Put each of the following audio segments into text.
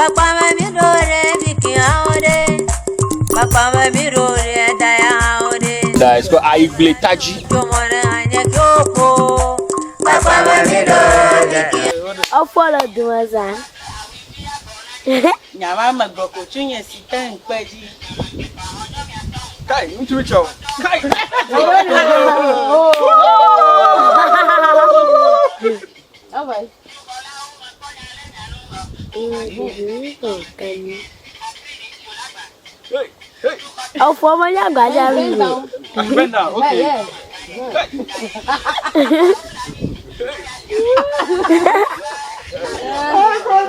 Papa me do re biki aode. Papa me do re daya aode. That is called Ayikplege. Tomore anya kyoko. Papa me do biki. I follow the mazan. Nyama magboko chunya sita nkwaji. Kai, you reach out. Kai. Alright. Oh, for my young guy, Bend down, okay.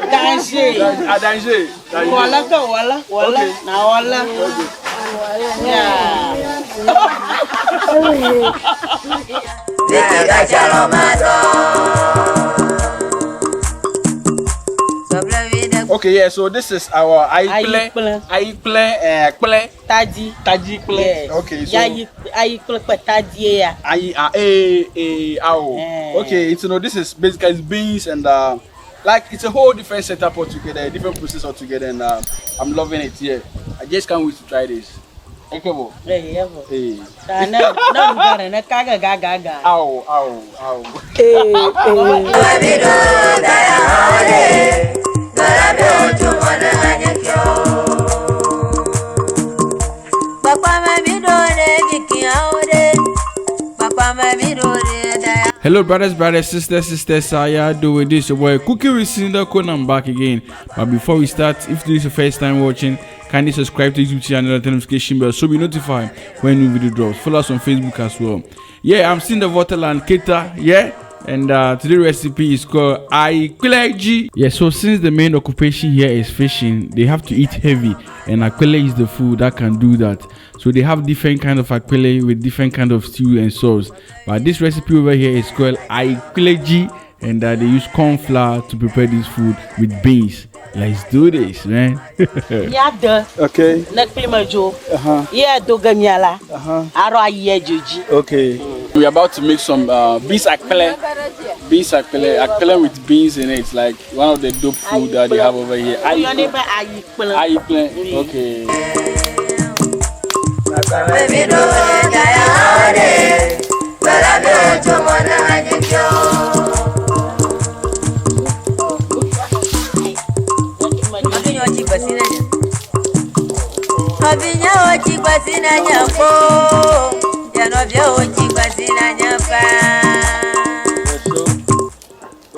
Danger. Danger. Wala ka wala. Na wala. Yeah. Okay, yeah, so this is our Ayikplege, Taji. Taji. Okay, so Ayikplege taji ya. Okay, it's, you know, this is basically beans and like it's a whole different setup altogether, a different process altogether, and I'm loving it here. I just can't wait to try this. Okay, bo. Hey. Na kaga gaga. Ow. Hello brothers, sisters, how y'all doing? This your boy Cooking with Sindaco, and I'm back again. But before we start, if this is your first time watching, kindly subscribe to YouTube channel and notification bell so be notified when new video drops. Follow us on Facebook as well. Yeah, I'm Sindaco and Keta, yeah. And today's recipe is called Ayikplege. Yeah, so since the main occupation here is fishing, they have to eat heavy, and Ayikplege is the food that can do that. So they have different kind of Ayikplege with different kind of stew and sauce. But this recipe over here is called Ayikplege, and they use corn flour to prepare this food with beans. Let's do this, man. Yeah, okay. Next prima jo. Yeah, do gamiala. Aro aye joji. Okay. We're about to make some beans Ayikplege. Ayikplege with beans in it. It's like one of the dope food that they have over here. Ayikplege. Okay. We're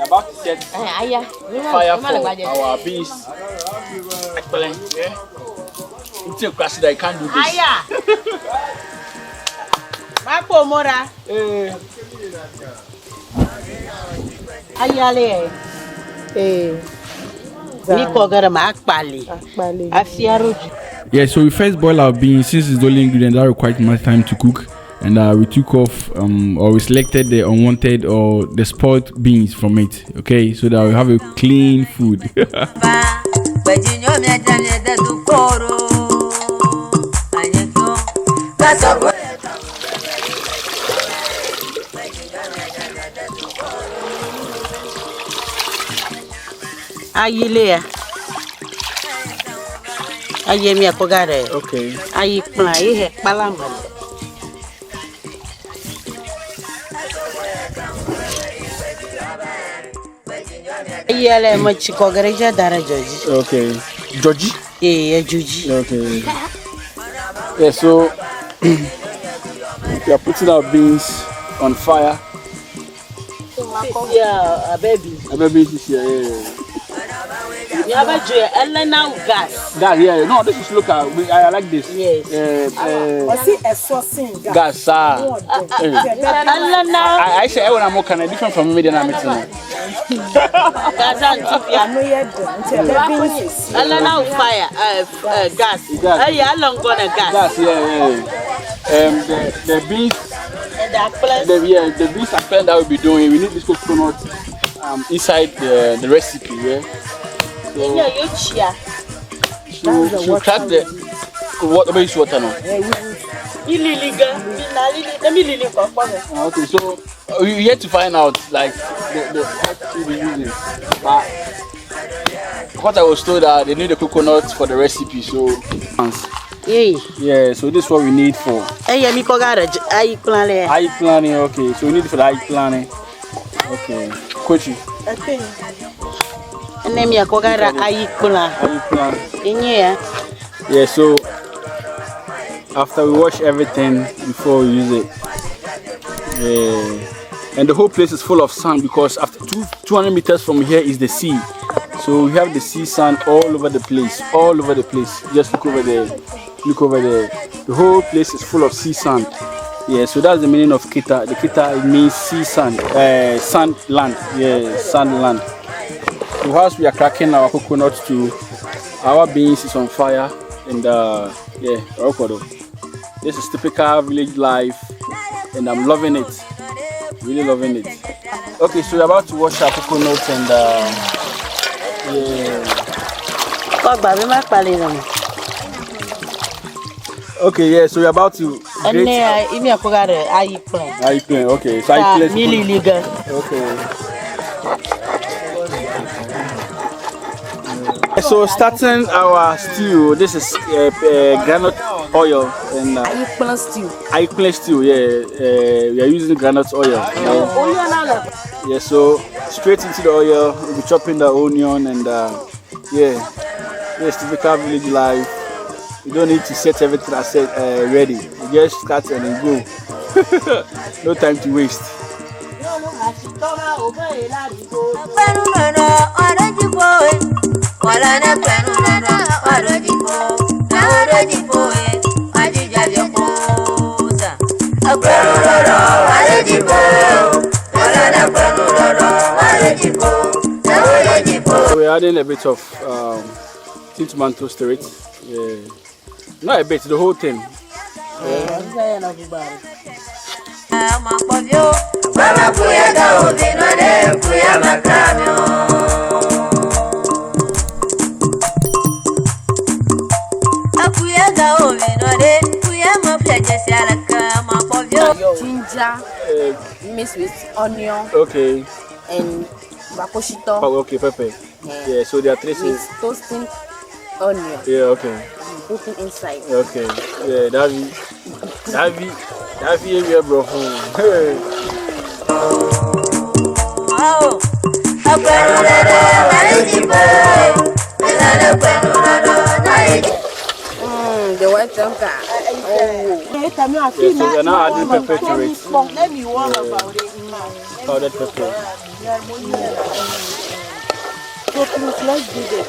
about to set fire for our beans. Ayikplege. Yeah. It's a question that I can't do this. Mako mora. Ayale. Niko gara makpali. Afiaroju. Yeah, so we first boil our beans since it's the only ingredient that requires much time to cook, and we took off or we selected the unwanted or the spoiled beans from it. Okay, so that we have a clean food. Ayilea. Ayemi akogare. Okay. Ayikplege palama. Ayele machikogare jadara joji. Okay. Joji? Yeah, joji. Okay. Yeah, so we are putting our beans on fire. Yeah, a baby. A baby is here. Yeah. You have a joy, Elena gas. Gas, yeah. No, this is local. I like this. Yes. Gas, Elena. I say when I'm more kind of different from me than I'm eating. Elena fire, gas. Yeah, long gonna gas. Gas, yeah. The beans. The beans Ayikplege that we'll be doing. We need this coconut inside the recipe. Yeah. So crack the water. Is water now. Okay, so we yet to find out like the what we be using. But Because I was told that they need the coconut for the recipe, so. Yeah, so this is what we need for. Ayikplege, okay. So we need it for the ayikplege. Okay. Kochi. Yeah, so after we wash everything before we use it. Yeah. And the whole place is full of sand because after 200 meters from here is the sea. So we have the sea sand all over the place. All over the place. Just look over there. Look over there. The whole place is full of sea sand. Yeah, so that's the meaning of kita. The kita means sea sand. Sand land. Yeah, sand land. So whilst we are cracking our coconuts too, our beans is on fire. And yeah, this is typical village life. And I'm loving it. Really loving it. Okay, so we're about to wash our coconuts and yeah. Okay, yeah, so we're about to grate. Ayikplege, okay. So Ayikplege. Okay. So starting our stew, this is granite oil and Ayikplege stew. Yeah, we are using granite oil. Yeah, so straight into the oil, we'll be chopping the onion and yeah, it's typical village life. You don't need to set everything ready. You just start and then go. No time to waste. So we're adding a bit of tomatoes to it. Yeah. Not a bit, the whole thing. Ginger mixed with onion. Okay. And bakoshito. Oh, okay, pepper. Yeah, so there are three things. Toasting onion. Yeah, okay. Putting inside. Okay. Yeah, that area, bro. The white tonka. Yeah, so we're now adding pepper to it. Let me warn about it. Powdered pepper. So please, let's do this.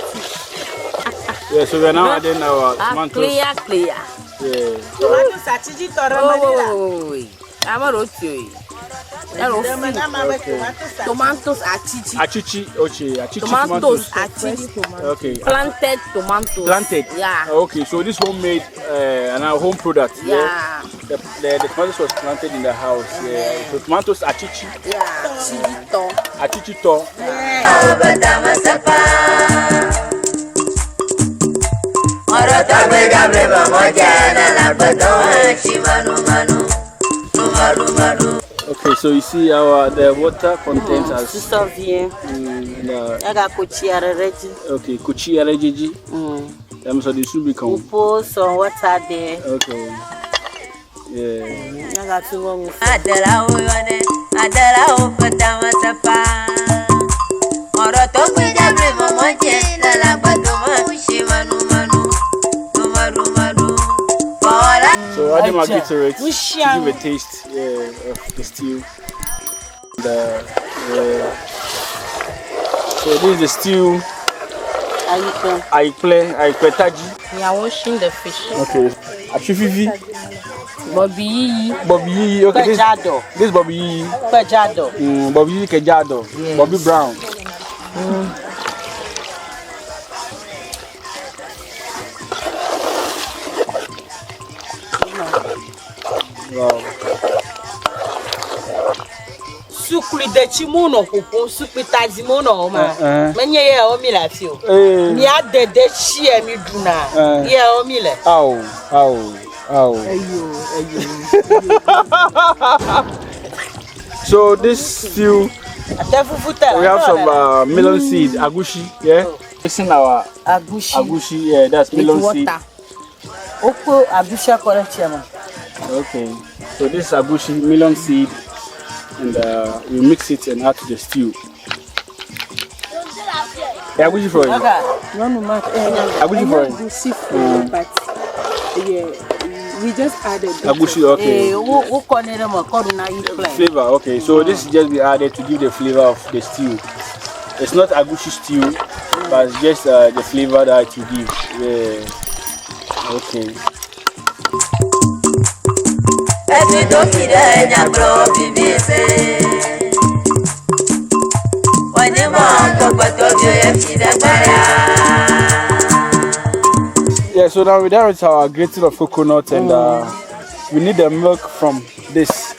Yeah, so we're now adding our tomatoes. Clear. Yeah. Tomatoes achiji toramanila. Tomatoes achiji. Achichi Tomatoes achiji. Okay. Planted tomatoes. Planted? Yeah. Okay, so this homemade and our home product. Yeah. The tomatoes was planted in the house. Yeah. So tomatoes achichi. Yeah. Achichi to. Okay, so you see the water content as okay, kuchi areji. So the soup become some water there. okay. Yeah. So adding maggi to it to give a taste of the stew. So this is the stew. Ayikplege. We are washing the fish. Okay. Achififi. Bobby. Okay. This is Bobby. Kejado. Bobby Kejado. Yes. Bobby Brown. Wow. Sukli de chimono popo sukli tazimono ma. Menye ye o mi la fi o. Mi a de shie mi duna. Ye o mi le. Ayo. So this stew We have some melon seed, agushi, yeah. Mixing our agushi, yeah, that's melon seed. Okay, so this is agushi, melon seed, and we mix it and add to the stew. Yeah, agushi for you. Agushi for you. But yeah, we just added agushi, okay. Flavor, okay. So this is just be added to give the flavor of the stew. It's not agushi stew, but it's just the flavor that you give. Yeah. Okay. Yeah, so now we're done with our grating of coconut, and we need the milk from this.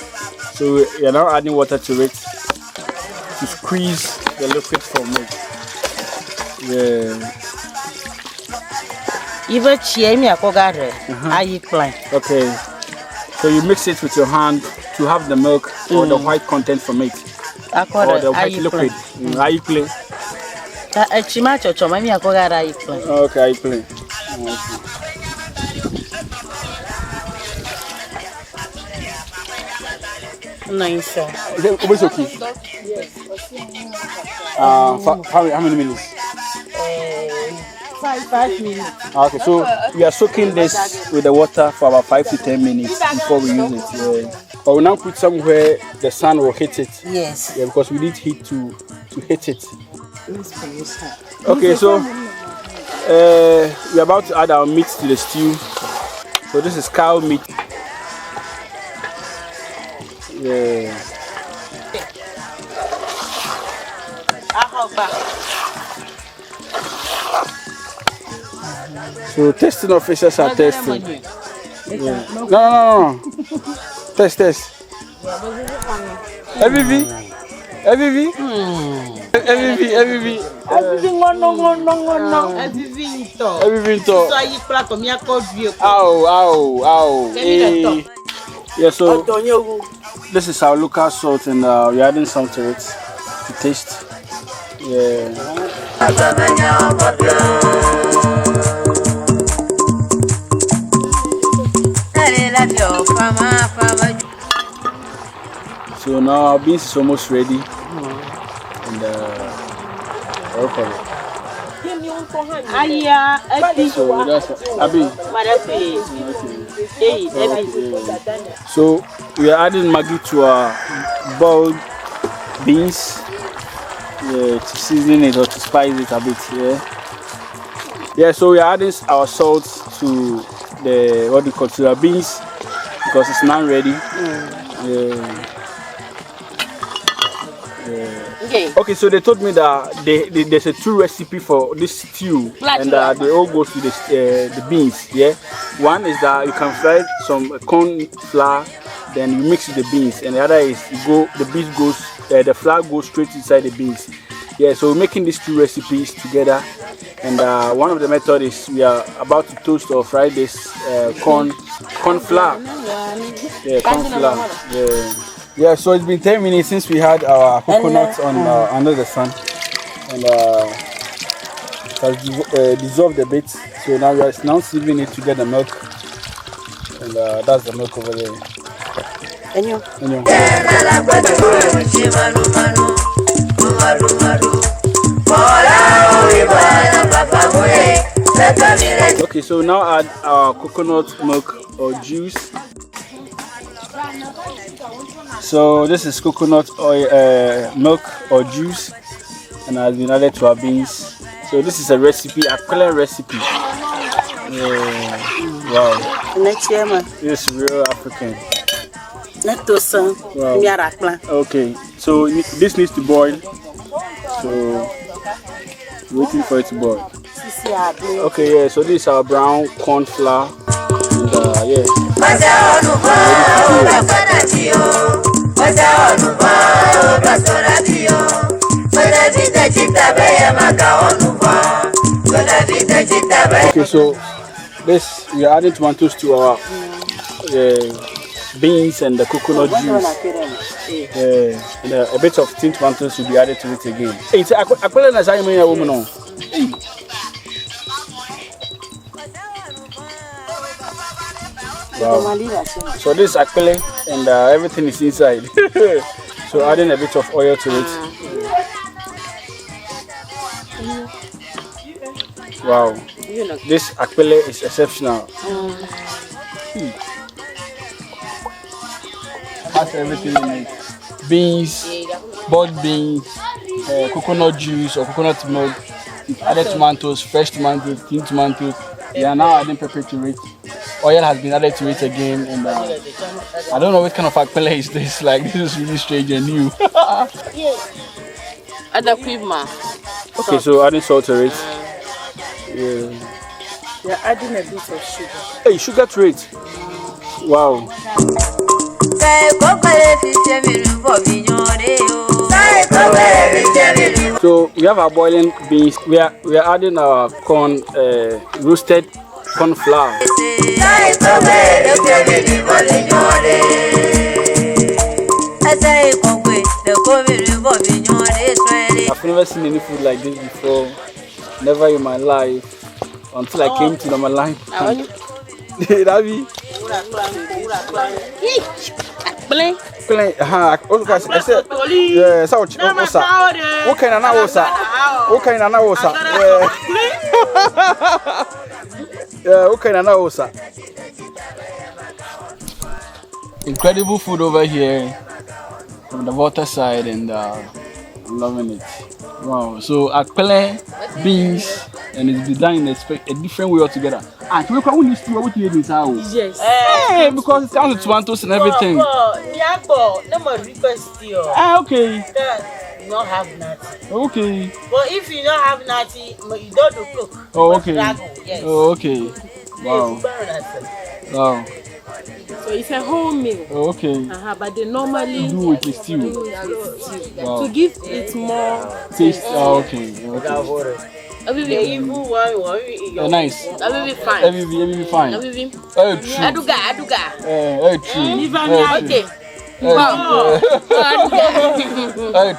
So we are now adding water to it to squeeze the liquid from it. Yeah. Okay. So you mix it with your hand to have the milk or the white content from it. Or the white liquid. Ayikplege. Okay, Ayikplege. Nice. Is it okay? How many minutes? 5 minutes. Okay, so we are soaking this with the water for about 5 to 10 minutes before we use it. Yeah. But we now put somewhere the sun will hit it. Yes. Yeah, because we need heat to hit it. Okay, so we're about to add our meat to the stew. So this is cow meat. Yeah. So testing officers are testing. Yeah. No. Test. Everything. Everything. Ow. Yeah, so this is our local salt, and we're adding some to it to taste. Yeah. So now our beans is almost ready, and okay. So that's Abi. So we are adding Maggi to our boiled beans, to season it or to spice it a bit. Yeah. So we are adding our salt to the to our beans because it's now ready. Okay, so they told me that there's a true recipe for this stew, and they all go to the beans. Yeah, one is that you can fry some corn flour, then you mix with the beans, and the other is the flour goes straight inside the beans. Yeah, so we're making these two recipes together, and one of the methods is we are about to toast or fry this corn flour. Yeah, corn flour. Yeah, so it's been 10 minutes since we had our coconut under the sun, and it has dissolved a bit. So now we are now sieving it to get the milk, and that's the milk over there. Okay, so now add our coconut milk or juice. So this is coconut oil, milk or juice, and has been added to our beans. So this is a recipe, a clear recipe. Wow. This is real African. Wow. Okay, so this needs to boil. So waiting for it to boil. Okay, yeah. So this is our brown corn flour. And, yeah. Okay, so this we are adding tomatoes to our beans and the coconut juice. And a bit of tin tomatoes will be added to it again. Hey, I call it as I mean a woman on. Wow. So this is Ayikplege and everything is inside. So adding a bit of oil to it. Wow. This Ayikplege is exceptional. Has everything in it. Beans, boiled beans, coconut juice or coconut milk, added tomatoes, fresh tomatoes, tin tomatoes. They are now adding pepper to it. Oil has been added to it again, and I don't know what kind of Ayikplege is this. Like, this is really strange and new. Add the cream. Okay, so adding salt to it. Yeah. You're adding a bit of sugar. Hey, sugar to it. Wow. So we have our boiling beans. We are adding our corn, roasted corn flour. I've never seen any food like this before. Never in my life. Until I came to my life. Davi. Ayikplege. Yeah, so what kind of osa? What kind of osa? Yeah, what kind of osa? Incredible food over here from the water side, and I'm loving it. Wow, so Ayikplege, beans, and it's been done in a different way altogether. And we can only see what you do now. Yes. Hey, because it comes with tomatoes and everything. Okay. You don't have nothing. Okay. But if you don't have nothing, you don't do cook. Oh, okay. Yes. Oh, okay. Wow. Wow. So it's a whole meal. Oh, okay. But they normally do with the stew. Wow. To give it more taste. Oh, okay. Nice. That will be fine. That will be fine. That will be. Aduga.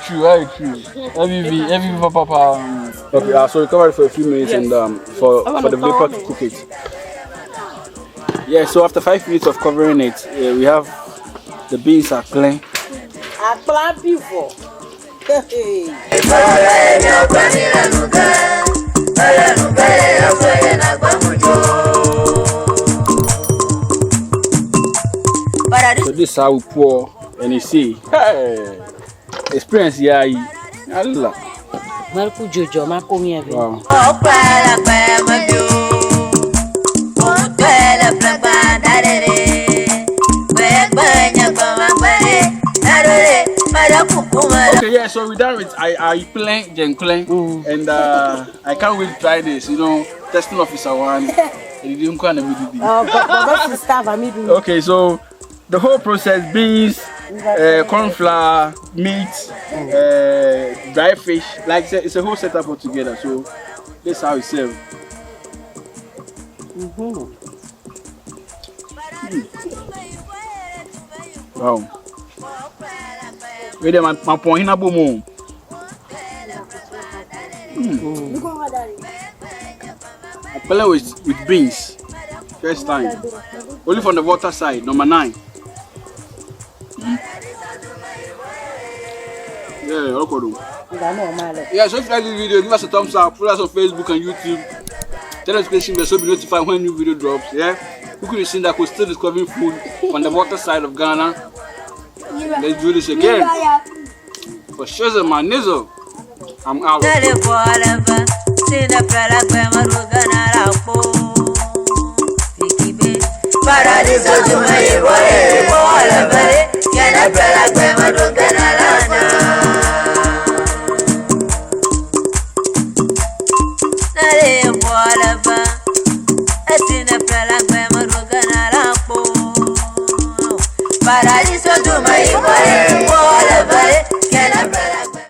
True. True. Papa. Okay, so we cover it for a few minutes, and for the vapor to cook it. Yeah, so after 5 minutes of covering it, we have the beans are plain. Before. So this is how we pour, and you see, hey, experience yeah, Allah. Wow. Okay, yeah, so we're done with Ayikplege, and I can't wait to try this, testing officer one. Okay, so the whole process: beans, corn flour, meat, dry fish. Like it's a whole setup altogether. So this is how it's served. Wow. Wait a minute, my point in a boom. Ayikplege with beans. First time. Only from the water side, number 9. Yeah, okay. Yeah, so if you like this video, give us a thumbs up, follow us on Facebook and YouTube. Tell us so you'll be notified when new video drops. Yeah, we could see that we're still discovering food on the water side of Ghana. Let's do this again. For sure, my nizzle. I'm out. Paradiso